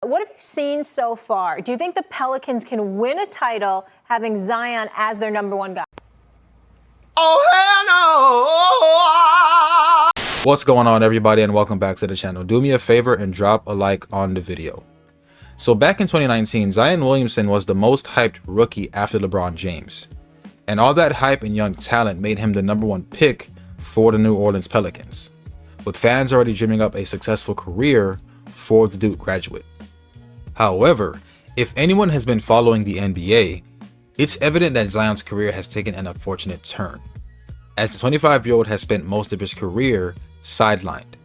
What have you seen so far? Do you think the Pelicans can win a title having Zion as their #1 guy? Oh, hell no! What's going on, everybody, and welcome back to the channel. Do me a favor and drop a like on the video. So back in 2019, Zion Williamson was the most hyped rookie after LeBron James. And all that hype and young talent made him the #1 pick for the New Orleans Pelicans, with fans already dreaming up a successful career for the Duke graduate. However, if anyone has been following the NBA, it's evident that Zion's career has taken an unfortunate turn, as the 25-year-old has spent most of his career sidelined,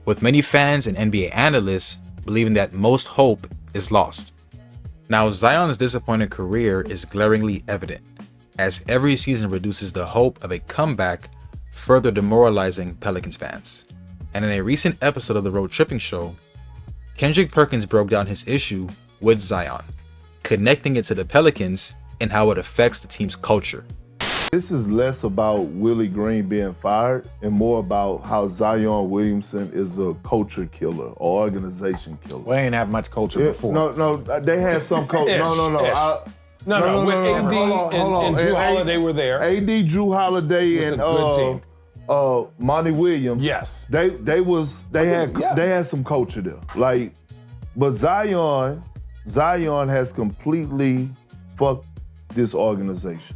with many fans and NBA analysts believing that most hope is lost. Now, Zion's disappointing career is glaringly evident, as every season reduces the hope of a comeback, further demoralizing Pelicans fans. And in a recent episode of the Road Tripping Show, Kendrick Perkins broke down his issue with Zion, connecting it to the Pelicans and how it affects the team's culture. This is less about Willie Green being fired and more about how Zion Williamson is a culture killer or organization killer. We ain't have much culture before. No, they had some culture. No. With AD and Drew Holiday were there. AD, Drew Holiday, and good team. Monty Williams. Yes. They had some culture there. But Zion has completely fucked this organization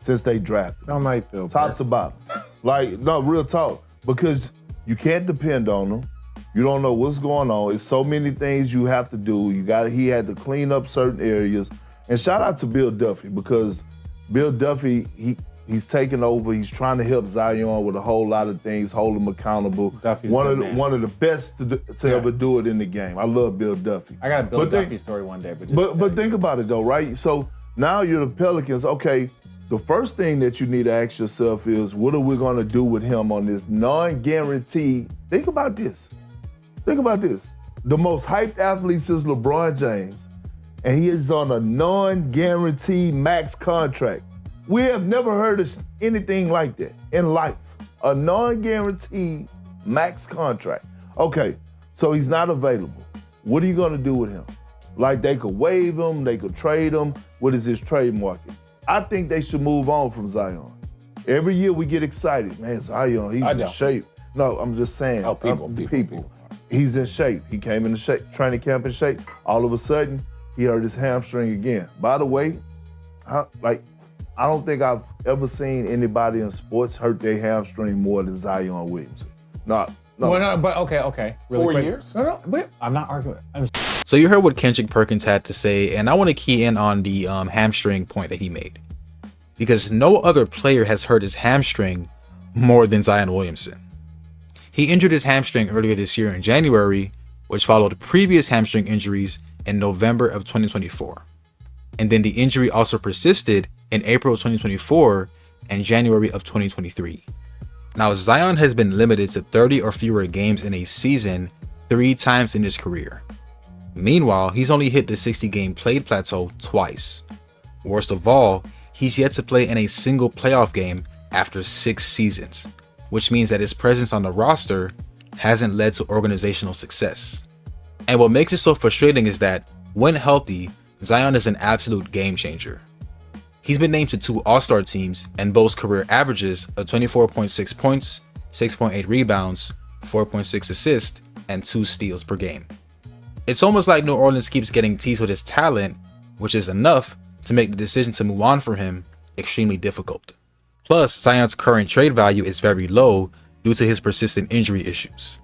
since they drafted. How might feel top to bottom. Real talk. Because you can't depend on them. You don't know what's going on. It's so many things you have to do. He had to clean up certain areas. And shout out to Bill Duffy, because Bill Duffy, he's taken over. He's trying to help Zion with a whole lot of things, hold him accountable. Duffy's one of the best to ever do it in the game. I love Bill Duffy. I got a Bill Duffy story one day. But think about it though, right? So now you're the Pelicans. Okay, the first thing that you need to ask yourself is, what are we going to do with him on this non-guaranteed? Think about this. The most hyped athlete since LeBron James, and he is on a non-guaranteed max contract. We have never heard of anything like that in life. A non-guaranteed max contract. Okay, so he's not available. What are you gonna do with him? They could waive him, they could trade him. What is his trade market? I think they should move on from Zion. Every year we get excited. Man, Zion, he's in shape. No, I'm just saying. Oh, people. He's in shape. He came in the training camp in shape. All of a sudden, he hurt his hamstring again. By the way, I don't think I've ever seen anybody in sports hurt their hamstring more than Zion Williamson. No. Well, okay. Really 4 quick. years? No, I'm not arguing. So you heard what Kendrick Perkins had to say, and I want to key in on the hamstring point that he made, because no other player has hurt his hamstring more than Zion Williamson. He injured his hamstring earlier this year in January, which followed previous hamstring injuries in November of 2024. And then the injury also persisted in April of 2024 and January of 2023. Now, Zion has been limited to 30 or fewer games in a season 3 times in his career. Meanwhile, he's only hit the 60-game played plateau twice. Worst of all, he's yet to play in a single playoff game after 6 seasons, which means that his presence on the roster hasn't led to organizational success. And what makes it so frustrating is that, when healthy, Zion is an absolute game changer. He's been named to 2 All-Star teams and boasts career averages of 24.6 points, 6.8 rebounds, 4.6 assists, and 2 steals per game. It's almost like New Orleans keeps getting teased with his talent, which is enough to make the decision to move on from him extremely difficult. Plus, Zion's current trade value is very low due to his persistent injury issues.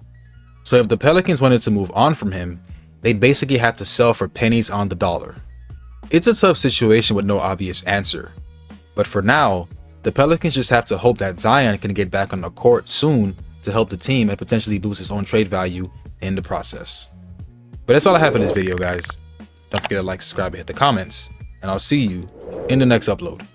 So if the Pelicans wanted to move on from him, they'd basically have to sell for pennies on the dollar. It's a tough situation with no obvious answer. But for now, the Pelicans just have to hope that Zion can get back on the court soon to help the team and potentially boost his own trade value in the process. But that's all I have for this video, guys. Don't forget to like, subscribe, and hit the comments, and I'll see you in the next upload.